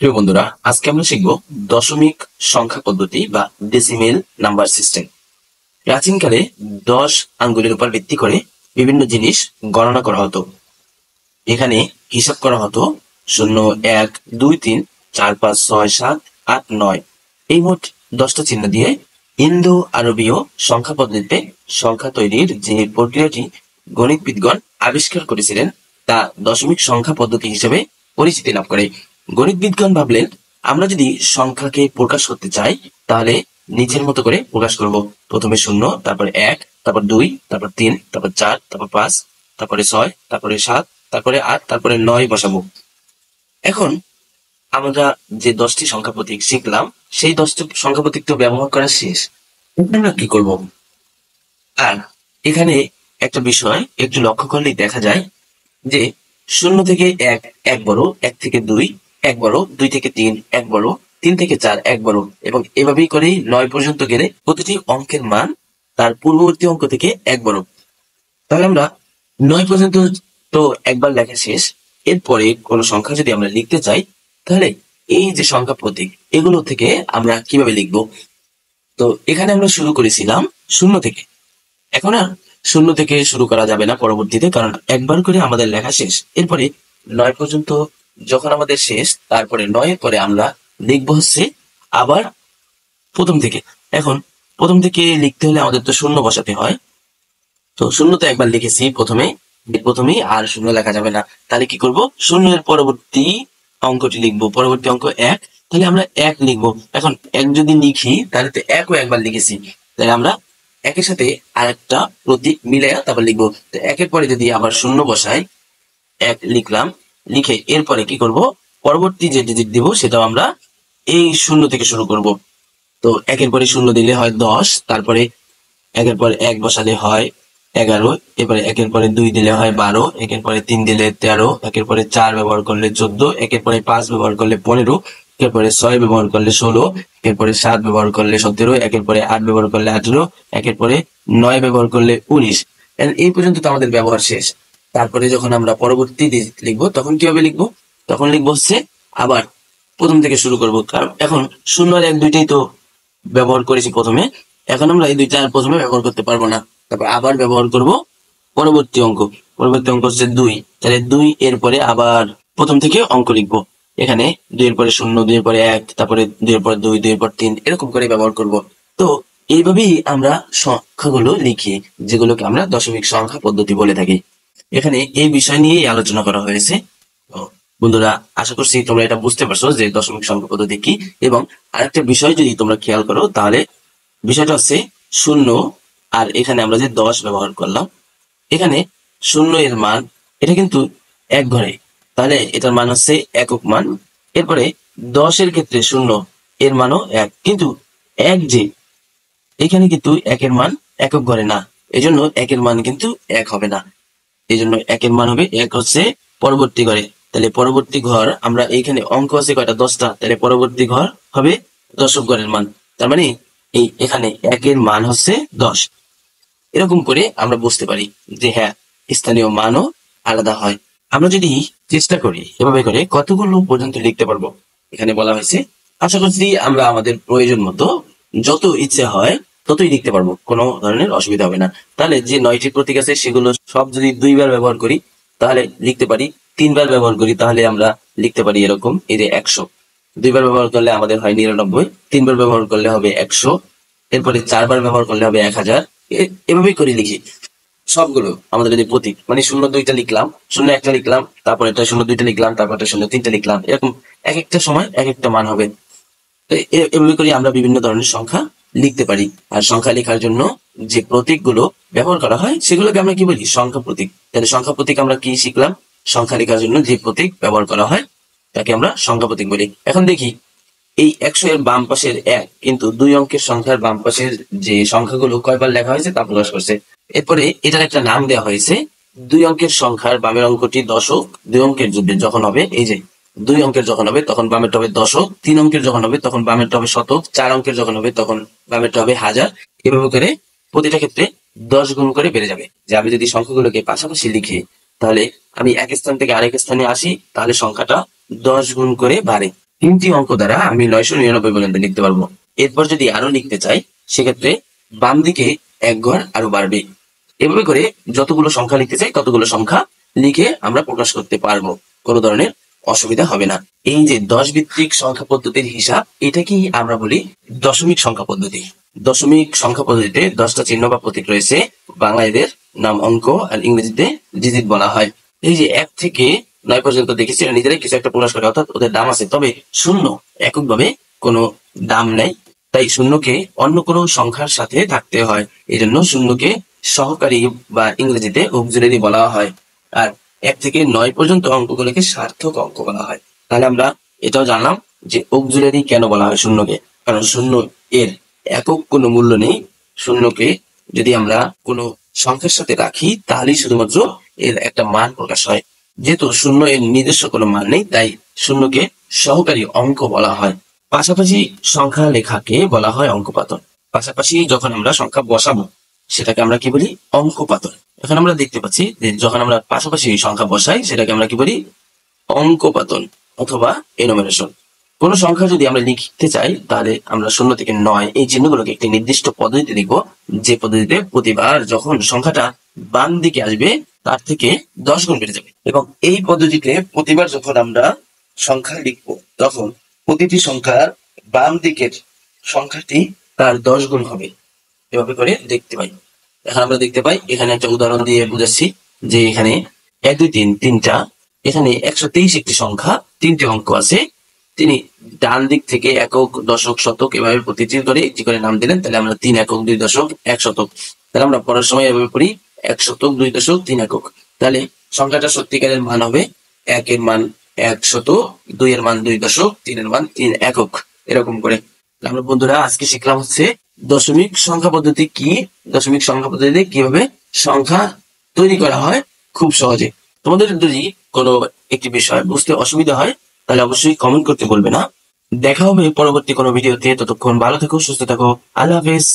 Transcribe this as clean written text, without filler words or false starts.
প্রিয় বন্ধুরা, আজকে আমরা শিখব দশমিক সংখ্যা পদ্ধতি বা ডেসিমেল নাম্বার সিস্টেম। প্রাচীনকালে 10 আঙ্গুলের উপর ভিত্তি করে বিভিন্ন জিনিস গণনা করা হতো। এখানে হিসাব করা হতো 0, 1, 2, 3, 4, 5, 6, 7, 8, 9 এই মোট 10টা চিহ্ন দিয়ে ইন্দো আরবীয় সংখ্যা পদ্ধতিতে সংখ্যা তৈরির যে প্রক্রিয়াটি গণিতবিদগণ আবিষ্কার করেছিলেন তা দশমিক সংখ্যা পদ্ধতি হিসেবে পরিচিতি লাভ করে। গণিতবিদগণ ভাবলেন, আমরা যদি সংখ্যাকে প্রকাশ করতে চাই তাহলে নিচের মতো করে প্রকাশ করব। প্রথমে 0, তারপরে 1, তারপর 2, তারপর 3, তারপর 4, তারপর 5, তারপরে 6, তারপরে 7, তারপরে 8, তারপরে 9 বসাবো। এখন আমরা যে 10টি সংখ্যা প্রতীক শিখলাম সেই 10টি সংখ্যা প্রতীক তো ব্যবহার করা শেষ। আমরা কি করব? আর এখানে একটা বিষয় একটু লক্ষ্য করলেই দেখা যায় যে 0 থেকে 1 এক বড়, 1 থেকে 2 এক বড়, 2 থেকে 3 এক বড়, 3 থেকে 4 এক বড়, এবং এভাবেই করেই 9 পর্যন্ত গেলে প্রতিটি অঙ্কের মান তার পূর্ববর্তী অঙ্ক থেকে এক বড়। তাহলে আমরা 9 পর্যন্ত তো একবার লেখা শেষ। এরপরে কোনো সংখ্যা যদি আমরা লিখতে চাই তাহলে এই যে সংখ্যা প্রতীক এগুলো থেকে আমরা কিভাবে লিখবো? তো এখানে আমরা শুরু করেছিলাম 0 থেকে। এখন আর 0 থেকে শুরু করা যাবে না পরবর্তীতে, কারণ একবার করে আমাদের লেখা শেষ। এরপরে 9 পর্যন্ত যখন আমাদের শেষ, তারপরে 9 এর পরে আমরা লিখবো হচ্ছে আবার প্রথম থেকে। এখন প্রথম থেকে লিখতে হলে আমাদের তো 0 বসাতে হয়। তো 0 তো একবার লিখেছি প্রথমেই, আর 0 লেখা যাবে না। তাহলে কি করব? 0 এর পরবর্তী অঙ্কটি লিখবো, পরবর্তী অঙ্ক 1। তাহলে আমরা 1 লিখবো। এখন 1 যদি লিখি তাহলে তো 1ও একবার লিখেছি, তাহলে আমরা 1 এর সাথে আরেকটা প্রতীক মিলাইয়া তারপর লিখবো। তো 1 এর পরে যদি আবার 0 বসাই, 1 লিখলাম, লিখে এরপরে কি করব? পরবর্তী যে ডিজিট দিব সেটাও আমরা এই 0 থেকে শুরু করব। তো 1 এর পরে 0 দিলে হয় 10, তারপরে 1 এর পরে 1 বসালে হয় 11, এরপরে 1 এর পরে 2 দিলে হয় 12, 1 এর পরে 3 দিলে 13, 1 এর পরে 4 ব্যবহার করলে 14, 1 এর পরে 5 ব্যবহার করলে 15, 1 এর পরে 6 ব্যবহার করলে 16, 1 এর পরে 7 ব্যবহার করলে 17, 1 এর পরে 8 ব্যবহার করলে 18, 1 এর পরে 9 ব্যবহার করলে 19। এই পর্যন্ত তো আমাদের ব্যবহার শেষ। তারপরে যখন আমরা পরবর্তী ডিজিট লিখবো তখন কিভাবে লিখবো? তখন লিখবো হচ্ছে আবার প্রথম থেকে শুরু করব, কারণ এখন 0 আর 1 দুইটাই তো ব্যবহার করেছি প্রথমে। এখন আমরা এই দুইটা আর প্রথমে ব্যবহার করতে পারবো না, তারপর আবার ব্যবহার করব পরবর্তী অঙ্ক। পরবর্তী অঙ্ক হচ্ছে 2, তাহলে 2 এর পরে আবার প্রথম থেকে অঙ্ক লিখবো। এখানে 2 এর পরে 0, 2 এর পরে 1, তারপরে 2 এর পর 2, 2 এর পর 3, এরকম করে ব্যবহার করব। তো এইভাবেই আমরা সংখ্যাগুলো লিখি, যেগুলোকে আমরা দশমিক সংখ্যা পদ্ধতি বলে থাকি। এখানে এই বিষয় নিয়েই আলোচনা করা হয়েছে। তো বন্ধুরা, আশা করছি তোমরা এটা বুঝতে পারছো যে দশমিক সংখ্যা পদ্ধতি কি। এবং আরেকটা বিষয় যদি তোমরা খেয়াল করো তাহলে বিষয়টা হচ্ছে 0, আর এখানে আমরা যে 10 ব্যবহার করলাম, এখানে 0 এর মান এটা কিন্তু 1 ঘরে, তাহলে এটার মান হচ্ছে একক মান। এরপরে 10 এর ক্ষেত্রে 0 এর মানও 1, কিন্তু 1 যে এখানে কিন্তু 1 এর মান একক ঘরে না, এজন্য 1 এর মান কিন্তু 1 হবে না। এই জন্য 1 এর মান হবে 1 হচ্ছে পরবর্তী ঘরে। তাহলে পরবর্তী ঘর আমরা এইখানে অঙ্ক আছে কয়টা? 10টা, তাহলে পরবর্তী ঘর হবে দশক ঘরের মান। তার মানে এই এখানে 1 এর মান হচ্ছে 10। এরকম করে আমরা বুঝতে পারি যে হ্যাঁ, স্থানীয় মানও আলাদা হয়। আমরা যদি চেষ্টা করি এভাবে করে কতগুলো পর্যন্ত লিখতে পারবো, এখানে বলা হয়েছে। আশা করছি আমরা আমাদের প্রয়োজন মতো যত ইচ্ছে হয় ততই লিখতে পারবো, কোনো ধরনের অসুবিধা হবে না। তাহলে যে 9টি প্রতীক আছে সেগুলো সব যদি 2বার ব্যবহার করি তাহলে লিখতে পারি, 3বার ব্যবহার করি তাহলে আমরা লিখতে পারি এরকম, এই যে 100। 2বার ব্যবহার করলে আমাদের হয় 99, 3বার ব্যবহার করলে হবে 100, এরপরে 4বার ব্যবহার করলে হবে 1000। এভাবেই করে লিখি সবগুলো আমাদের যদি প্রতীক, মানে 0 2টা লিখলাম, 0 1টা লিখলাম, তারপর এটা 0 2টা লিখলাম, তারপর এটা 0 3টা লিখলাম, এরকম এক একটা সময় এক একটা মান হবে। তো এভাবে করে আমরা বিভিন্ন ধরনের সংখ্যা লিখতে পারি। আর সংখ্যা লেখার জন্য যে প্রতীকগুলো ব্যবহার করা হয় সেগুলোকে আমরা কি বলি? সংখ্যা প্রতীক। তাহলে সংখ্যা প্রতীক আমরা কি শিখলাম? সংখ্যা লেখার জন্য যে প্রতীক ব্যবহার করা হয় তাকে আমরা সংখ্যা প্রতীক বলি। এখন দেখি এই 100 এর বাম পাশের 1 কিন্তু 2 অঙ্কের সংখ্যার বাম পাশের যে সংখ্যাগুলো কয়বার লেখা হয়েছে তা প্রকাশ করছে। এরপরে এটার একটা নাম দেওয়া হয়েছে। 2 অঙ্কের সংখ্যার বামের অঙ্কটি দশক, 2 অঙ্কের যখন হবে, এই যে 2 অঙ্কের যখন হবে তখন বামেরটা হবে দশক, 3 অঙ্কের যখন হবে তখন বামেরটা হবে শতক, 4 অঙ্কের যখন হবে তখন বামেরটা হবে হাজার। এভাবে করে প্রতিটা ক্ষেত্রে 10 গুণ করে বেড়ে যাবে। যে আমি যদি সংখ্যাগুলোকে পাশাপাশি লিখি তাহলে আমি এক স্থান থেকে আরেক স্থানে আসি তাহলে সংখ্যাটা 10 গুণ করে বাড়ে। তিনটি অঙ্ক দ্বারা আমি 999 পর্যন্ত লিখতে পারবো। এরপর যদি আরো লিখতে চাই সেক্ষেত্রে বাম দিকে এক ঘর আরো বাড়বে। এভাবে করে যতগুলো সংখ্যা লিখতে চাই ততগুলো সংখ্যা লিখে আমরা প্রকাশ করতে পারবো, কোনো ধরনের অসুবিধা হবে না। এই যে 10 ভিত্তিক সংখ্যা পদ্ধতির হিসাব, এটাকেই আমরা বলি দশমিক সংখ্যা পদ্ধতি। দশমিক সংখ্যা পদ্ধতিতে 10টা চিহ্ন বা প্রতীক রয়েছে। বাংলা এদের নাম অঙ্ক, আর ইংরেজিতে ডিজিট বলা হয়। এই যে 1 থেকে 9 পর্যন্ত দেখেছি নিজেরাই কিছু একটা প্রকাশ করে, অর্থাৎ ওদের দাম আছে, তবে শূন্য এককভাবে কোনো দাম নেই। তাই শূন্যকে অন্য কোনো সংখ্যার সাথে থাকতে হয়, এই জন্য শূন্যকে সহকারী বা ইংরেজিতে অক্সিলারি বলা হয়। আর 1 থেকে 9 পর্যন্ত অঙ্কগুলোকে সার্থক অঙ্ক বলা হয়। তাহলে আমরা এটাও জানলাম যে অক্সিলারি কেন বলা হয় শূন্যকে, কারণ শূন্য এর একক কোনো মূল্য নেই। শূন্যকে যদি আমরা কোনো সংখ্যার সাথে রাখি তাহলেই শুধুমাত্র এর একটা মান প্রকাশ হয়। যেহেতু শূন্য এর নিজস্ব কোনো মান নেই, তাই শূন্যকে সহকারী অঙ্ক বলা হয়। পাশাপাশি সংখ্যা লেখাকে বলা হয় অঙ্কপাতন। পাশাপাশি যখন আমরা সংখ্যা বসাবো সেটাকে আমরা কি বলি, অঙ্কপাতন। এখন আমরা দেখতে পাচ্ছি যে যখন আমরা পাশাপাশি সংখ্যা বসাই সেটাকে আমরা কি বলি, অঙ্কপাতন অথবা এনুমেরেশন। কোন সংখ্যা যদি আমরা লিখতে চাই তাহলে আমরা 0 থেকে 9 এই চিহ্নগুলোকে একটি নির্দিষ্ট পদ্ধতিতে লিখবো, যে পদ্ধতিতে প্রতিবার যখন সংখ্যাটা বাম দিকে আসবে তার থেকে 10 গুণ বেড়ে যাবে। এবং এই পদ্ধতিতে প্রতিবার যখন আমরা সংখ্যা লিখবো তখন প্রতিটি সংখ্যার বাম দিকের সংখ্যাটি তার 10 গুণ হবে। এভাবে করে দেখতে পাই। এখন আমরা দেখতে পাই, এখানে একটা উদাহরণ দিয়ে বুঝাচ্ছি যে এখানে 1 2 3 তিনটা, এখানে 123 একটি সংখ্যা, 3টি অঙ্ক আছে। তিনি ডান দিক থেকে একক, দশক, শতক এভাবে প্রতিটি করে একটি করে নাম দিলেন। তাহলে আমরা 3 একক, 2 দশক, 1 শতক। তাহলে আমরা পড়ার সময় এভাবে পড়ি 1 শতক, 2 দশক, 3 একক। তাহলে সংখ্যাটা সত্যিকারের মান হবে 1 এর মান 1 শতক, 2 এর মান 2 দশক, 3 এর মান 3 একক, এরকম করে। আমরা বন্ধুরা আজকে শিখলাম হচ্ছে দশমিক সংখ্যা পদ্ধতি কি, দশমিক সংখ্যা পদ্ধতিতে কিভাবে সংখ্যা তৈরি করা হয় খুব সহজে। তোমাদের যদি কোনো একটি বিষয় বুঝতে অসুবিধা হয় তাহলে অবশ্যই কমেন্ট করতে বলবে না। দেখা হবে পরবর্তী কোনো ভিডিওতে। ততক্ষণ ভালো থেকো, সুস্থ থাকো। আল্লাহ হাফেজ।